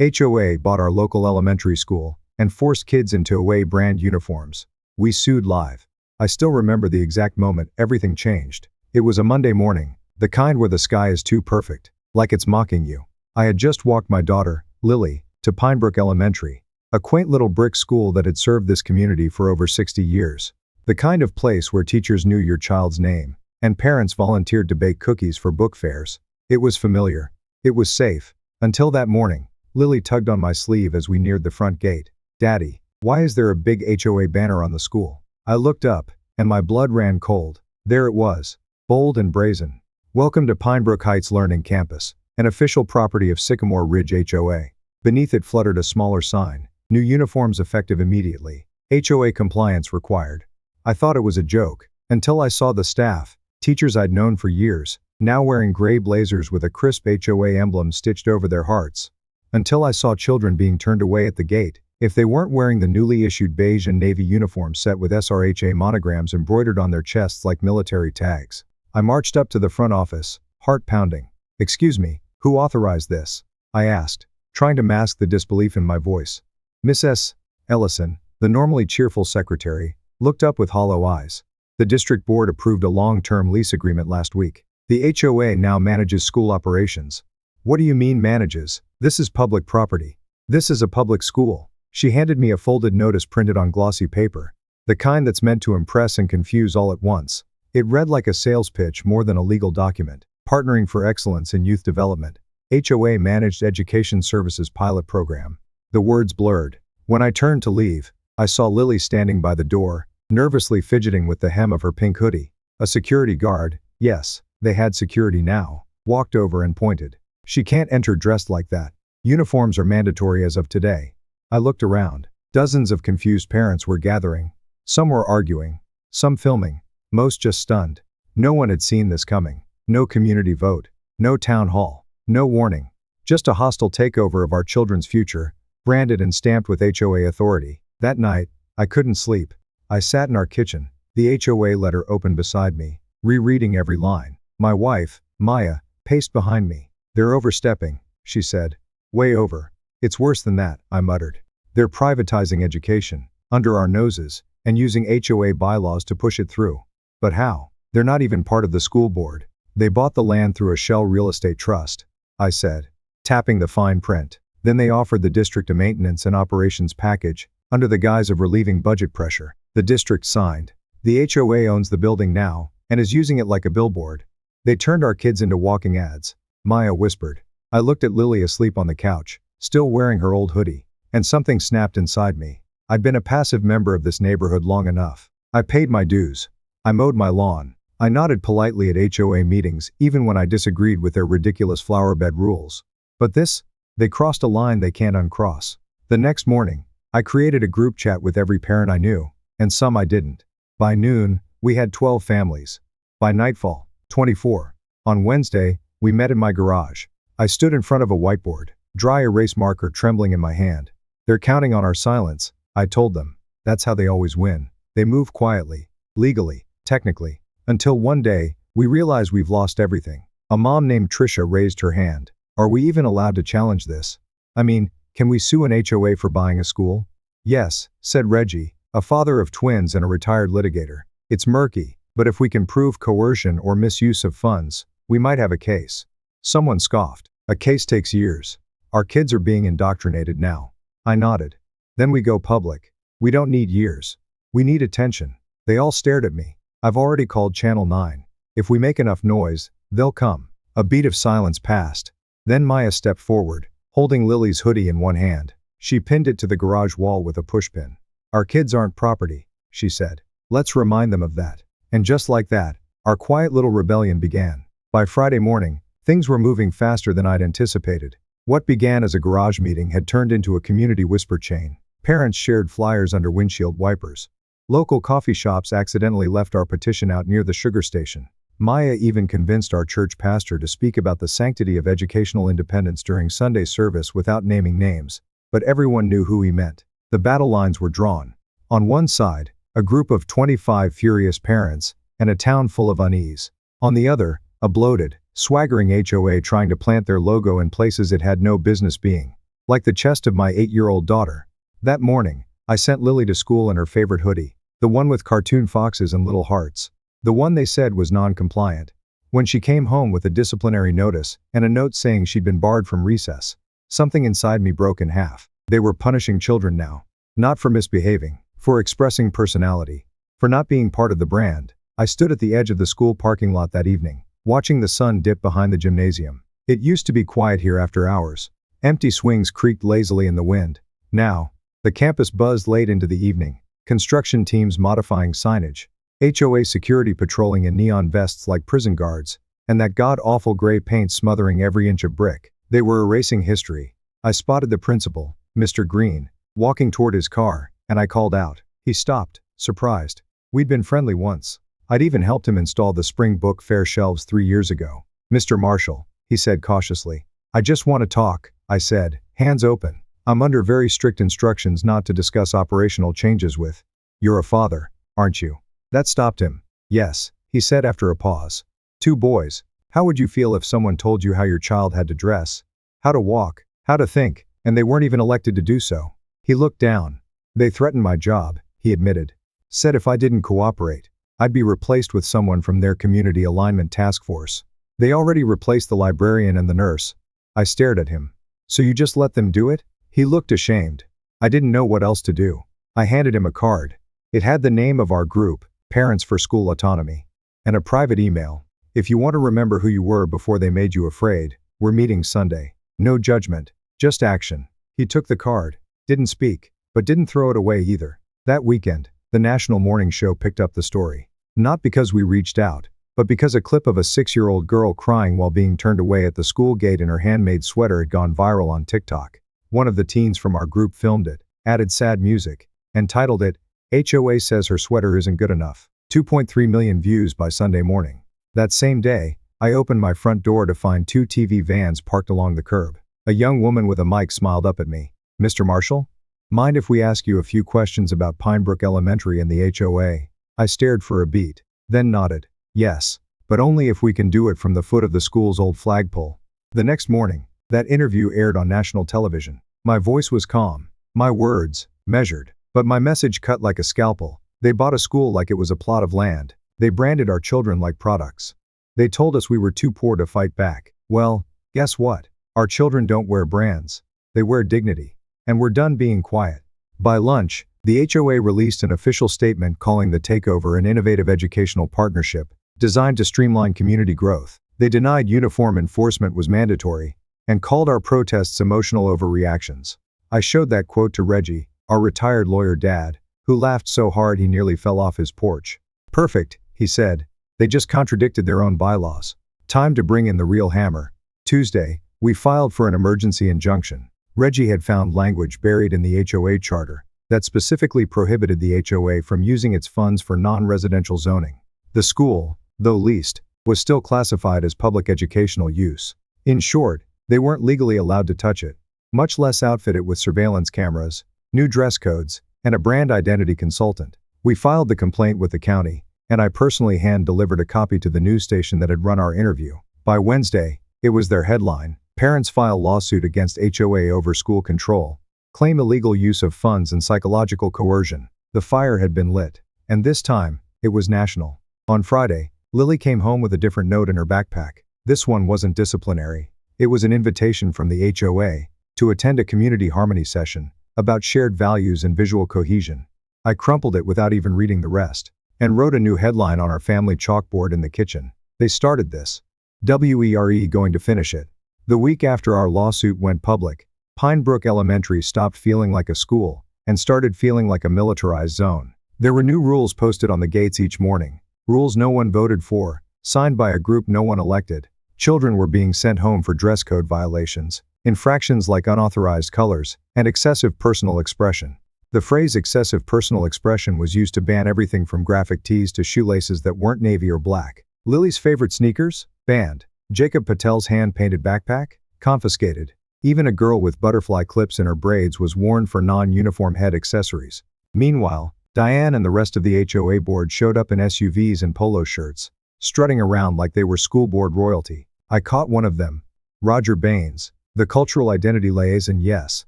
HOA bought our local elementary school and forced kids into HOA brand uniforms. We sued live. I still remember the exact moment everything changed. It was a Monday morning, the kind where the sky is too perfect, like it's mocking you. I had just walked my daughter, Lily, to Pinebrook Elementary, a quaint little brick school that had served this community for over 60 years. The kind of place where teachers knew your child's name, and parents volunteered to bake cookies for book fairs. It was familiar. It was safe. Until that morning, Lily tugged on my sleeve as we neared the front gate. "Daddy, why is there a big HOA banner on the school?" I looked up, and my blood ran cold. There it was, bold and brazen. "Welcome to Pinebrook Heights Learning Campus, an official property of Sycamore Ridge HOA." Beneath it fluttered a smaller sign, "New uniforms effective immediately. HOA compliance required." I thought it was a joke, until I saw the staff, teachers I'd known for years, now wearing gray blazers with a crisp HOA emblem stitched over their hearts. Until I saw children being turned away at the gate if they weren't wearing the newly issued beige and navy uniform set with SRHA monograms embroidered on their chests like military tags. I marched up to the front office, heart pounding. "Excuse me, who authorized this?" I asked, trying to mask the disbelief in my voice. Miss S. Ellison, the normally cheerful secretary, looked up with hollow eyes. "The district board approved a long-term lease agreement last week. The HOA now manages school operations." "What do you mean manages? This is public property. This is a public school." She handed me a folded notice printed on glossy paper, the kind that's meant to impress and confuse all at once. It read like a sales pitch more than a legal document. "Partnering for Excellence in Youth Development. HOA Managed Education Services Pilot Program." The words blurred. When I turned to leave, I saw Lily standing by the door, nervously fidgeting with the hem of her pink hoodie. A security guard, yes, they had security now, walked over and pointed. "She can't enter dressed like that. Uniforms are mandatory as of today." I looked around. Dozens of confused parents were gathering. Some were arguing, some filming, most just stunned. No one had seen this coming. No community vote, no town hall, no warning. Just a hostile takeover of our children's future, branded and stamped with HOA authority. That night, I couldn't sleep. I sat in our kitchen, the HOA letter open beside me, rereading every line. My wife, Maya, paced behind me. "They're overstepping," she said. "Way over. It's worse than that," I muttered. "They're privatizing education, under our noses, and using HOA bylaws to push it through." "But how? They're not even part of the school board. They bought the land through a shell real estate trust," I said, tapping the fine print. "Then they offered the district a maintenance and operations package, under the guise of relieving budget pressure. The district signed. The HOA owns the building now, and is using it like a billboard. They turned our kids into walking ads," Maya whispered. I looked at Lily asleep on the couch, still wearing her old hoodie, and something snapped inside me. I'd been a passive member of this neighborhood long enough. I paid my dues. I mowed my lawn. I nodded politely at HOA meetings even when I disagreed with their ridiculous flowerbed rules. But this? They crossed a line they can't uncross. The next morning, I created a group chat with every parent I knew, and some I didn't. By noon, we had 12 families. By nightfall, 24. On Wednesday, we met in my garage. I stood in front of a whiteboard, dry erase marker trembling in my hand. "They're counting on our silence," I told them. "That's how they always win. They move quietly, legally, technically, until one day, we realize we've lost everything." A mom named Trisha raised her hand. "Are we even allowed to challenge this? I mean, can we sue an HOA for buying a school?" "Yes," said Reggie, a father of twins and a retired litigator. "It's murky, but if we can prove coercion or misuse of funds, we might have a case." Someone scoffed. "A case takes years. Our kids are being indoctrinated now." I nodded. "Then we go public. We don't need years. We need attention." They all stared at me. "I've already called Channel 9. If we make enough noise, they'll come." A beat of silence passed. Then Maya stepped forward, holding Lily's hoodie in one hand. She pinned it to the garage wall with a pushpin. "Our kids aren't property," she said. "Let's remind them of that." And just like that, our quiet little rebellion began. By Friday morning, things were moving faster than I'd anticipated. What began as a garage meeting had turned into a community whisper chain. Parents shared flyers under windshield wipers. Local coffee shops accidentally left our petition out near the sugar station. Maya even convinced our church pastor to speak about the sanctity of educational independence during Sunday service without naming names, but everyone knew who he meant. The battle lines were drawn. On one side, a group of 25 furious parents, and a town full of unease. On the other, a bloated, swaggering HOA trying to plant their logo in places it had no business being. like the chest of my 8-year-old daughter. That morning, I sent Lily to school in her favorite hoodie, the one with cartoon foxes and little hearts. The one they said was non-compliant. When she came home with a disciplinary notice and a note saying she'd been barred from recess, something inside me broke in half. They were punishing children now. Not for misbehaving, for expressing personality, for not being part of the brand. I stood at the edge of the school parking lot that evening, watching the sun dip behind the gymnasium. It used to be quiet here after hours. Empty swings creaked lazily in the wind. Now, the campus buzzed late into the evening, construction teams modifying signage, HOA security patrolling in neon vests like prison guards, and that god-awful gray paint smothering every inch of brick. They were erasing history. I spotted the principal, Mr. Green, walking toward his car, and I called out. He stopped, surprised. We'd been friendly once. I'd even helped him install the spring book fair shelves 3 years ago. Mr. Marshall, he said cautiously. I just want to talk, I said, hands open. I'm under very strict instructions not to discuss operational changes with. You're a father, aren't you? That stopped him. Yes, he said after a pause. 2 boys. How would you feel if someone told you how your child had to dress, how to walk, how to think, and they weren't even elected to do so? He looked down. They threatened my job, he admitted. Said if I didn't cooperate, I'd be replaced with someone from their community alignment task force. They already replaced the librarian and the nurse. I stared at him. So you just let them do it? He looked ashamed. I didn't know what else to do. I handed him a card. It had the name of our group, Parents for School Autonomy, and a private email. If you want to remember who you were before they made you afraid, we're meeting Sunday. No judgment, just action. He took the card, didn't speak, but didn't throw it away either. That weekend, the national morning show picked up the story. Not because we reached out, but because a clip of a 6-year-old girl crying while being turned away at the school gate in her handmade sweater had gone viral on TikTok. One of the teens from our group filmed it, added sad music, and titled it, HOA says her sweater isn't good enough. 2.3 million views by Sunday morning. That same day, I opened my front door to find 2 TV vans parked along the curb. A young woman with a mic smiled up at me. Mr. Marshall? Mind if we ask you a few questions about Pinebrook Elementary and the HOA? I stared for a beat, then nodded. Yes, but only if we can do it from the foot of the school's old flagpole. The next morning, that interview aired on national television. My voice was calm, my words measured, but my message cut like a scalpel. They bought a school like it was a plot of land. They branded our children like products. They told us we were too poor to fight back. Well, guess what? Our children don't wear brands. They wear dignity. And we're done being quiet. By lunch, the HOA released an official statement calling the takeover an innovative educational partnership designed to streamline community growth. They denied uniform enforcement was mandatory and called our protests emotional overreactions. I showed that quote to Reggie, our retired lawyer dad, who laughed so hard he nearly fell off his porch. Perfect, he said. They just contradicted their own bylaws. Time to bring in the real hammer. Tuesday, we filed for an emergency injunction. Reggie had found language buried in the HOA charter that specifically prohibited the HOA from using its funds for non-residential zoning. The school, though leased, was still classified as public educational use. In short, they weren't legally allowed to touch it, much less outfit it with surveillance cameras, new dress codes, and a brand identity consultant. We filed the complaint with the county, and I personally hand-delivered a copy to the news station that had run our interview. By Wednesday, it was their headline: Parents file lawsuit against HOA over school control, claim illegal use of funds and psychological coercion. The fire had been lit, and this time, it was national. On Friday, Lily came home with a different note in her backpack. This one wasn't disciplinary. It was an invitation from the HOA to attend a community harmony session about shared values and visual cohesion. I crumpled it without even reading the rest, and wrote a new headline on our family chalkboard in the kitchen. They started this. WERE going to finish it. The week after our lawsuit went public, Pinebrook Elementary stopped feeling like a school and started feeling like a militarized zone. There were new rules posted on the gates each morning, rules no one voted for, signed by a group no one elected. Children were being sent home for dress code violations, infractions like unauthorized colors, and excessive personal expression. The phrase excessive personal expression was used to ban everything from graphic tees to shoelaces that weren't navy or black. Lily's favorite sneakers? Banned. Jacob Patel's hand-painted backpack? Confiscated. Even a girl with butterfly clips in her braids was warned for non-uniform head accessories. Meanwhile, Diane and the rest of the HOA board showed up in SUVs and polo shirts, strutting around like they were school board royalty. I caught one of them, Roger Baines, The cultural identity liaison, yes,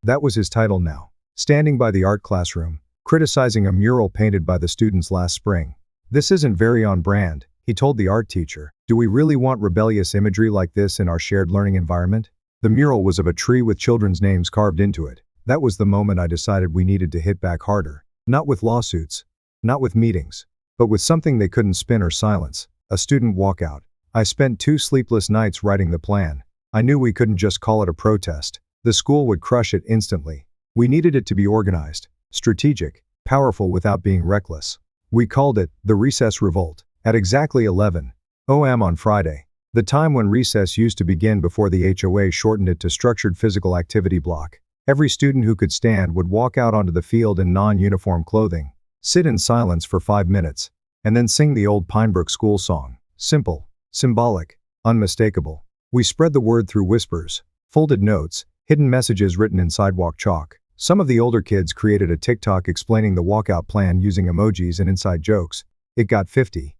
that was his title now. Standing by the art classroom, criticizing a mural painted by the students last spring. This isn't very on brand, he told the art teacher. Do we really want rebellious imagery like this in our shared learning environment? The mural was of a tree with children's names carved into it. That was the moment I decided we needed to hit back harder. Not with lawsuits, not with meetings, but with something they couldn't spin or silence. A student walkout. I spent 2 sleepless nights writing the plan. I knew we couldn't just call it a protest. The school would crush it instantly. We needed it to be organized, strategic, powerful without being reckless. We called it the Recess Revolt. At exactly 11 a.m. on Friday, the time when recess used to begin before the HOA shortened it to structured physical activity block, every student who could stand would walk out onto the field in non-uniform clothing, sit in silence for 5 minutes, and then sing the old Pinebrook school song. Simple, symbolic, unmistakable. We spread the word through whispers, folded notes, hidden messages written in sidewalk chalk. Some of the older kids created a TikTok explaining the walkout plan using emojis and inside jokes. It got 50,000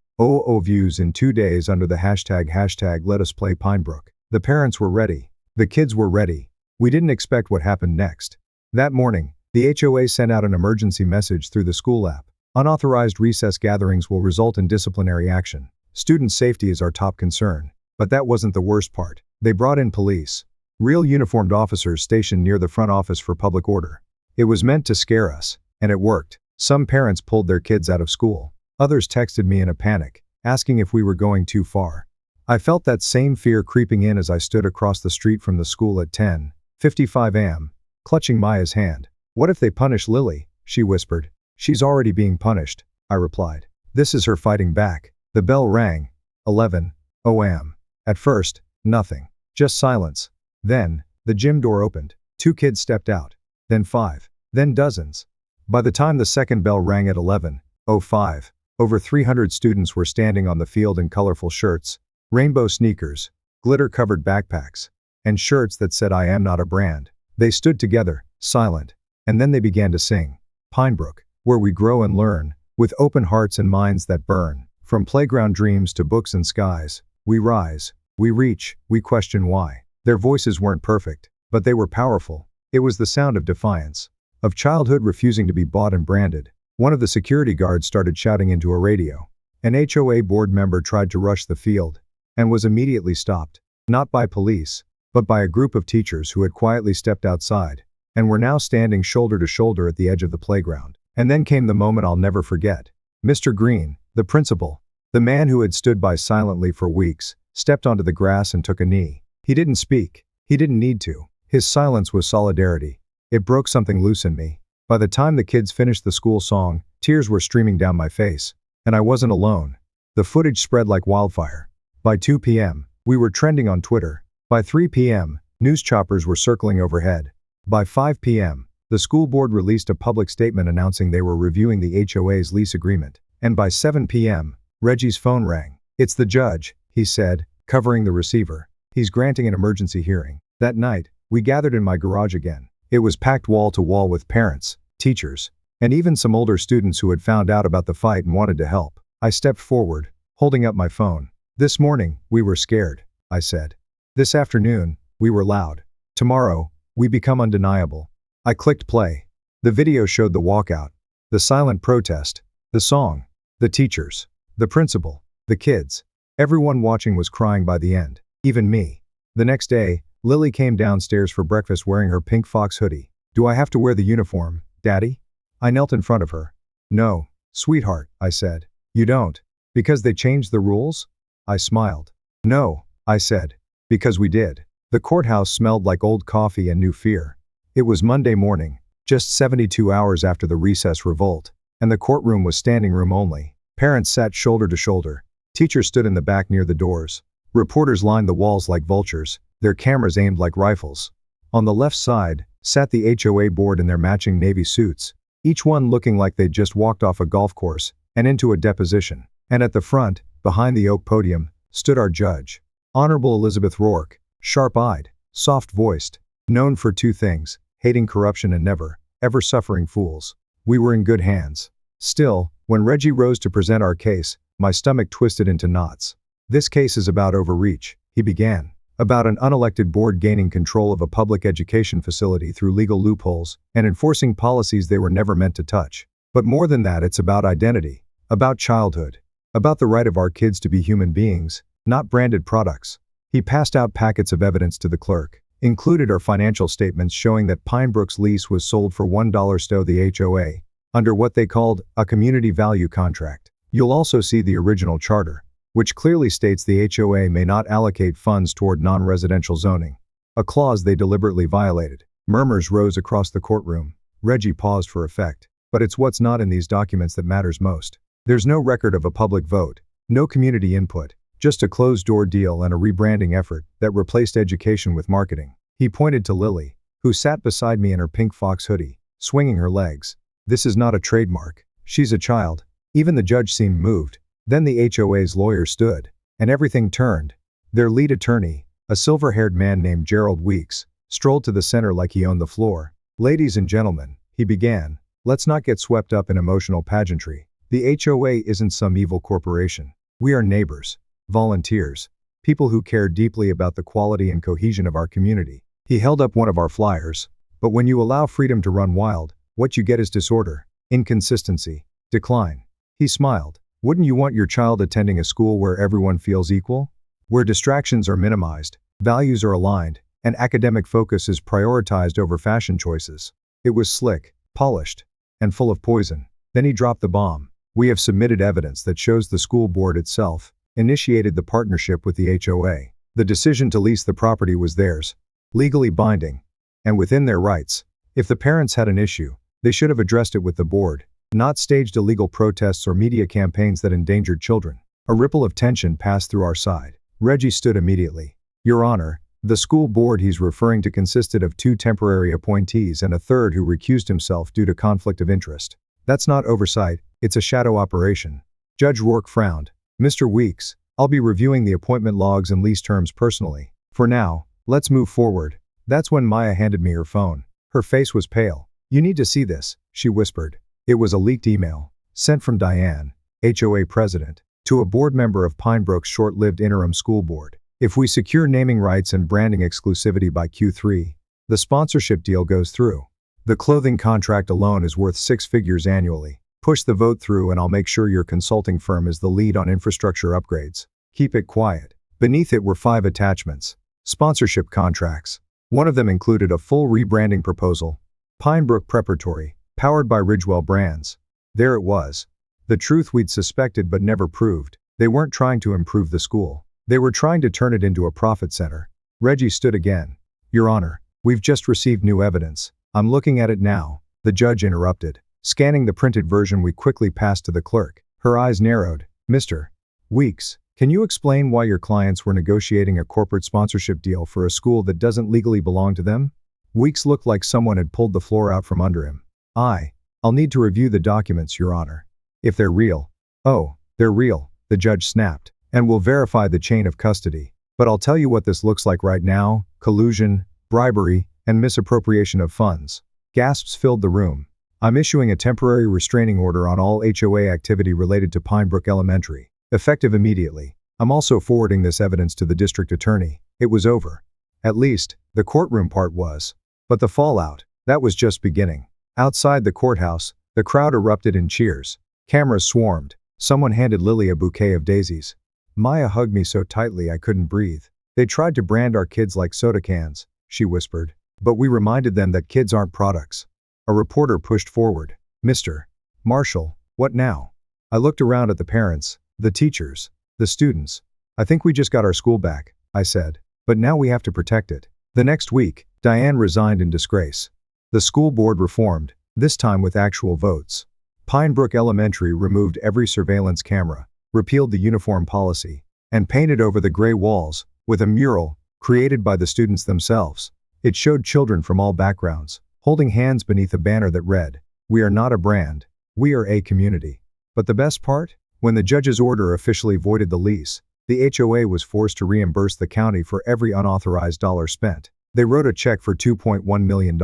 views in 2 days under the hashtag #LetUsPlayPinebrook. The parents were ready. The kids were ready. We didn't expect what happened next. That morning, the HOA sent out an emergency message through the school app. Unauthorized recess gatherings will result in disciplinary action. Student safety is our top concern. But that wasn't the worst part. They brought in police. Real uniformed officers stationed near the front office for public order. It was meant to scare us, and it worked. Some parents pulled their kids out of school. Others texted me in a panic, asking if we were going too far. I felt that same fear creeping in as I stood across the street from the school at 10:55 a.m., clutching Maya's hand. What if they punish Lily? She whispered. She's already being punished, I replied. This is her fighting back. The bell rang. 11 a.m. At first, nothing. Just silence. Then, the gym door opened. 2 kids stepped out. Then 5. Then dozens. By the time the second bell rang at 11:05, over 300 students were standing on the field in colorful shirts, rainbow sneakers, glitter-covered backpacks, and shirts that said "I am not a brand." They stood together, silent, and then they began to sing. Pinebrook, where we grow and learn, with open hearts and minds that burn. From playground dreams to books and skies, we rise, we reach, we question why. Their voices weren't perfect, but they were powerful. It was the sound of defiance, of childhood refusing to be bought and branded. One of the security guards started shouting into a radio. An HOA board member tried to rush the field, and was immediately stopped, not by police, but by a group of teachers who had quietly stepped outside, and were now standing shoulder to shoulder at the edge of the playground. And then came the moment I'll never forget. Mr. Green, the principal, the man who had stood by silently for weeks, stepped onto the grass and took a knee. He didn't speak. He didn't need to. His silence was solidarity. It broke something loose in me. By the time the kids finished the school song, tears were streaming down my face. And I wasn't alone. The footage spread like wildfire. By 2 p.m., we were trending on Twitter. By 3 p.m., news choppers were circling overhead. By 5 p.m., the school board released a public statement announcing they were reviewing the HOA's lease agreement. And by 7 p.m., Reggie's phone rang. "It's the judge," he said, covering the receiver. "He's granting an emergency hearing." That night, we gathered in my garage again. It was packed wall to wall with parents, teachers, and even some older students who had found out about the fight and wanted to help. I stepped forward, holding up my phone. "This morning, we were scared," I said. "This afternoon, we were loud. Tomorrow, we become undeniable." I clicked play. The video showed the walkout, the silent protest, the song, the teachers, the principal, the kids. Everyone watching was crying by the end, even me. The next day, Lily came downstairs for breakfast wearing her pink fox hoodie. "Do I have to wear the uniform, Daddy?" I knelt in front of her. "No, sweetheart," I said. "You don't. Because they changed the rules?" I smiled. "No," I said. "Because we did." The courthouse smelled like old coffee and new fear. It was Monday morning, just 72 hours after the recess revolt, and the courtroom was standing room only. Parents sat shoulder to shoulder. Teachers stood in the back near the doors. Reporters lined the walls like vultures, their cameras aimed like rifles. On the left side, sat the HOA board in their matching navy suits, each one looking like they'd just walked off a golf course and into a deposition. And at the front, behind the oak podium, stood our judge, Honorable Elizabeth Rourke, sharp-eyed, soft-voiced, known for 2 things, hating corruption and never, ever suffering fools. We were in good hands. Still, when Reggie rose to present our case, my stomach twisted into knots. "This case is about overreach," he began. about an unelected board gaining control of a public education facility through legal loopholes and enforcing policies they were never meant to touch. But more than that, it's about identity, about childhood, about the right of our kids to be human beings, not branded products. He passed out packets of evidence to the clerk. Included are financial statements showing that Pinebrook's lease was sold for $1 to the HOA, under what they called a community value contract. You'll also see the original charter, which clearly states the HOA may not allocate funds toward non-residential zoning, a clause they deliberately violated. Murmurs rose across the courtroom. Reggie paused for effect. But it's what's not in these documents that matters most. There's no record of a public vote, no community input, just a closed-door deal and a rebranding effort that replaced education with marketing. He pointed to Lily, who sat beside me in her pink fox hoodie, swinging her legs. This is not a trademark. She's a child. Even the judge seemed moved. Then the HOA's lawyer stood, and everything turned. Their lead attorney, a silver-haired man named Gerald Weeks, strolled to the center like he owned the floor. Ladies and gentlemen, he began, let's not get swept up in emotional pageantry. The HOA isn't some evil corporation. We are neighbors, volunteers, people who care deeply about the quality and cohesion of our community. He held up one of our flyers. But when you allow freedom to run wild, what you get is disorder, inconsistency, decline. He smiled. Wouldn't you want your child attending a school where everyone feels equal? Where distractions are minimized, values are aligned, and academic focus is prioritized over fashion choices. It was slick, polished, and full of poison. Then he dropped the bomb. We have submitted evidence that shows the school board itself initiated the partnership with the HOA. The decision to lease the property was theirs, legally binding, and within their rights. If the parents had an issue, they should have addressed it with the board, not staged illegal protests or media campaigns that endangered children. A ripple of tension passed through our side. Reggie stood immediately. Your Honor, the school board he's referring to consisted of 2 temporary appointees and a third who recused himself due to conflict of interest. That's not oversight, it's a shadow operation. Judge Rourke frowned. Mr. Weeks, I'll be reviewing the appointment logs and lease terms personally. For now, let's move forward. That's when Maya handed me her phone. Her face was pale. You need to see this, she whispered. It was a leaked email, sent from Diane, HOA president, to a board member of Pinebrook's short-lived interim school board. If we secure naming rights and branding exclusivity by Q3, the sponsorship deal goes through. The clothing contract alone is worth 6 figures annually. Push the vote through and I'll make sure your consulting firm is the lead on infrastructure upgrades. Keep it quiet. Beneath it were 5 attachments. Sponsorship contracts. One of them included a full rebranding proposal. Pinebrook Preparatory, powered by Ridgewell Brands. There it was. The truth we'd suspected but never proved. They weren't trying to improve the school. They were trying to turn it into a profit center. Reggie stood again. Your Honor, we've just received new evidence. I'm looking at it now. The judge interrupted. Scanning the printed version we quickly passed to the clerk. Her eyes narrowed. Mr. Weeks, can you explain why your clients were negotiating a corporate sponsorship deal for a school that doesn't legally belong to them? Weeks looked like someone had pulled the floor out from under him. I'll need to review the documents, Your Honor. If they're real. Oh, they're real, the judge snapped. And we'll verify the chain of custody. But I'll tell you what this looks like right now: collusion, bribery, and misappropriation of funds. Gasps filled the room. I'm issuing a temporary restraining order on all HOA activity related to Pinebrook Elementary, effective immediately. I'm also forwarding this evidence to the district attorney. It was over. At least, the courtroom part was. But the fallout, that was just beginning. Outside the courthouse, the crowd erupted in cheers. Cameras swarmed. Someone handed Lily a bouquet of daisies. Maya hugged me so tightly I couldn't breathe. They tried to brand our kids like soda cans, she whispered. But we reminded them that kids aren't products. A reporter pushed forward. Mr. Marshall, what now? I looked around at the parents, the teachers, the students. I think we just got our school back, I said. But now we have to protect it. The next week, Diane resigned in disgrace. The school board reformed, this time with actual votes. Pinebrook Elementary removed every surveillance camera, repealed the uniform policy, and painted over the gray walls with a mural created by the students themselves. It showed children from all backgrounds, holding hands beneath a banner that read, "We are not a brand, we are a community." But the best part? When the judge's order officially voided the lease, the HOA was forced to reimburse the county for every unauthorized dollar spent. They wrote a check for $2.1 million.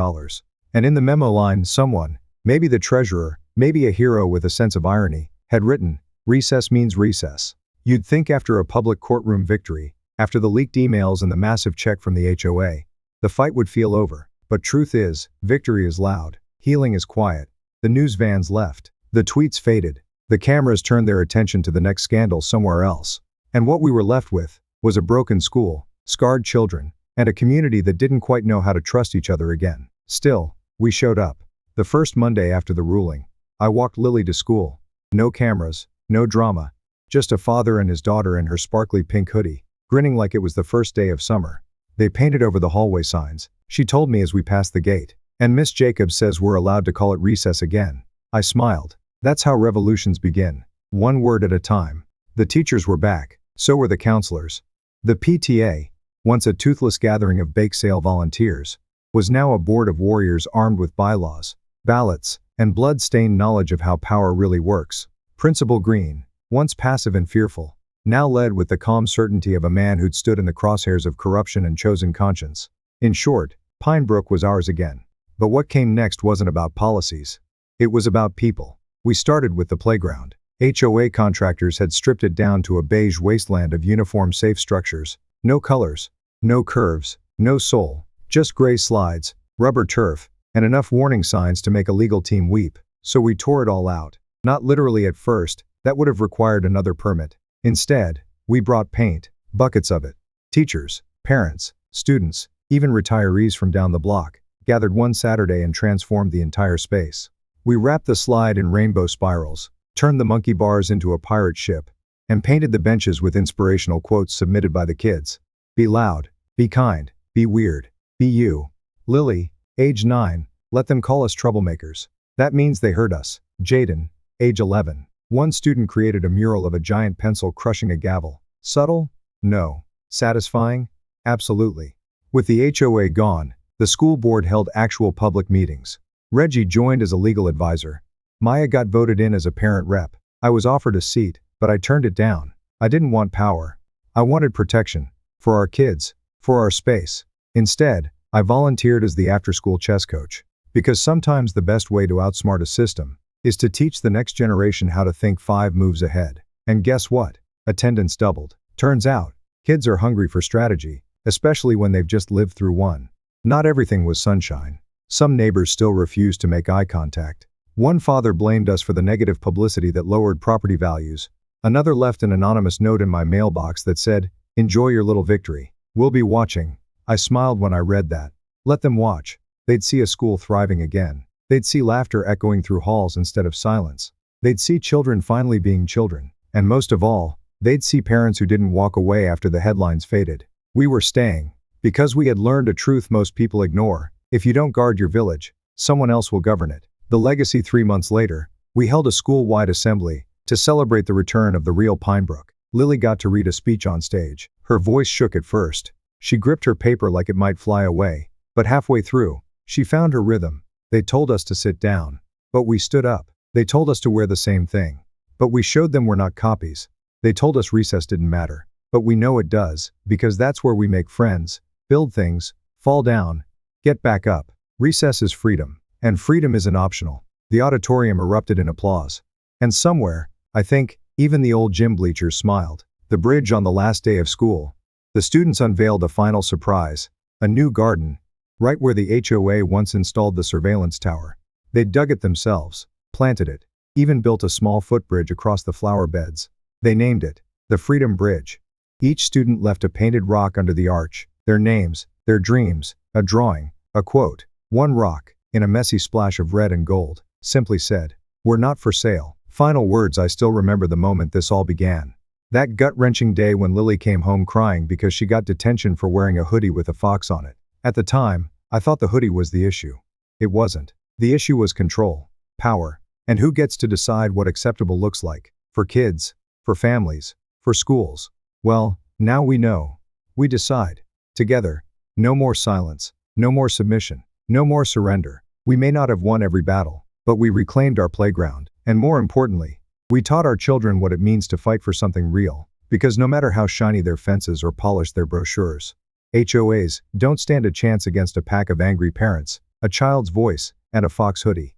And in the memo line, someone, maybe the treasurer, maybe a hero with a sense of irony, had written, "Recess means recess." You'd think after a public courtroom victory, After the leaked emails and the massive check from the HOA, the fight would feel over. But truth is, victory is loud, healing is quiet. The news vans left, the tweets faded, the cameras turned their attention to the next scandal somewhere else. And what we were left with was a broken school, scarred children, and a community that didn't quite know how to trust each other again. Still, we showed up. The first Monday after the ruling, I walked Lily to school. No cameras, no drama, just a father and his daughter in her sparkly pink hoodie, grinning like it was the first day of summer. They painted over the hallway signs, she told me as we passed the gate. And Miss Jacobs says we're allowed to call it recess again. I smiled. That's how revolutions begin. One word at a time. The teachers were back. So were the counselors. The PTA, once a toothless gathering of bake sale volunteers, was now a board of warriors armed with bylaws, ballots, and blood-stained knowledge of how power really works. Principal Green, once passive and fearful, now led with the calm certainty of a man who'd stood in the crosshairs of corruption and chosen conscience. In short, Pine Brook was ours again. But what came next wasn't about policies. It was about people. We started with the playground. HOA contractors had stripped it down to a beige wasteland of uniform-safe structures. No colors, no curves, no soul, just gray slides, rubber turf, and enough warning signs to make a legal team weep. So we tore it all out. Not literally at first, that would have required another permit. Instead, we brought paint, buckets of it. Teachers, parents, students, even retirees from down the block, gathered one Saturday and transformed the entire space. We wrapped the slide in rainbow spirals, turned the monkey bars into a pirate ship, and painted the benches with inspirational quotes submitted by the kids. Be loud, be kind, be weird, be you. Lily, age 9, let them call us troublemakers. That means they heard us. Jaden, age 11. One student created a mural of a giant pencil crushing a gavel. Subtle? No. Satisfying? Absolutely. With the HOA gone, the school board held actual public meetings. Reggie joined as a legal advisor. Maya got voted in as a parent rep. I was offered a seat, but I turned it down. I didn't want power. I wanted protection. For our kids. For our space. Instead, I volunteered as the after-school chess coach. Because sometimes the best way to outsmart a system is to teach the next generation how to think 5 moves ahead. And guess what? Attendance doubled. Turns out, kids are hungry for strategy, especially when they've just lived through one. Not everything was sunshine. Some neighbors still refused to make eye contact. One father blamed us for the negative publicity that lowered property values. Another left an anonymous note in my mailbox that said, "Enjoy your little victory. We'll be watching." I smiled when I read that. Let them watch. They'd see a school thriving again. They'd see laughter echoing through halls instead of silence. They'd see children finally being children. And most of all, they'd see parents who didn't walk away after the headlines faded. We were staying. Because we had learned a truth most people ignore. If you don't guard your village, someone else will govern it. The legacy. 3 months later, we held a school-wide assembly to celebrate the return of the real Pine Brook. Lily got to read a speech on stage. Her voice shook at first. She gripped her paper like it might fly away. But halfway through, she found her rhythm. They told us to sit down. But we stood up. They told us to wear the same thing. But we showed them we're not copies. They told us recess didn't matter. But we know it does, because that's where we make friends, build things, fall down, get back up. Recess is freedom. And freedom isn't optional. The auditorium erupted in applause. And somewhere, I think, even the old gym bleachers smiled. The bridge on the last day of school. The students unveiled a final surprise. A new garden. Right where the HOA once installed the surveillance tower. They dug it themselves, planted it, even built a small footbridge across the flower beds. They named it the Freedom Bridge. Each student left a painted rock under the arch, their names, their dreams, a drawing, a quote. One rock, in a messy splash of red and gold, simply said, "We're not for sale." Final words. I still remember the moment this all began. That gut-wrenching day when Lily came home crying because she got detention for wearing a hoodie with a fox on it. At the time, I thought the hoodie was the issue. It wasn't. The issue was control, power, and who gets to decide what acceptable looks like, for kids, for families, for schools. Well, now we know. We decide. Together. No more silence. No more submission. No more surrender. We may not have won every battle, but we reclaimed our playground. And more importantly, we taught our children what it means to fight for something real. Because no matter how shiny their fences or polished their brochures, HOAs don't stand a chance against a pack of angry parents, a child's voice, and a fox hoodie.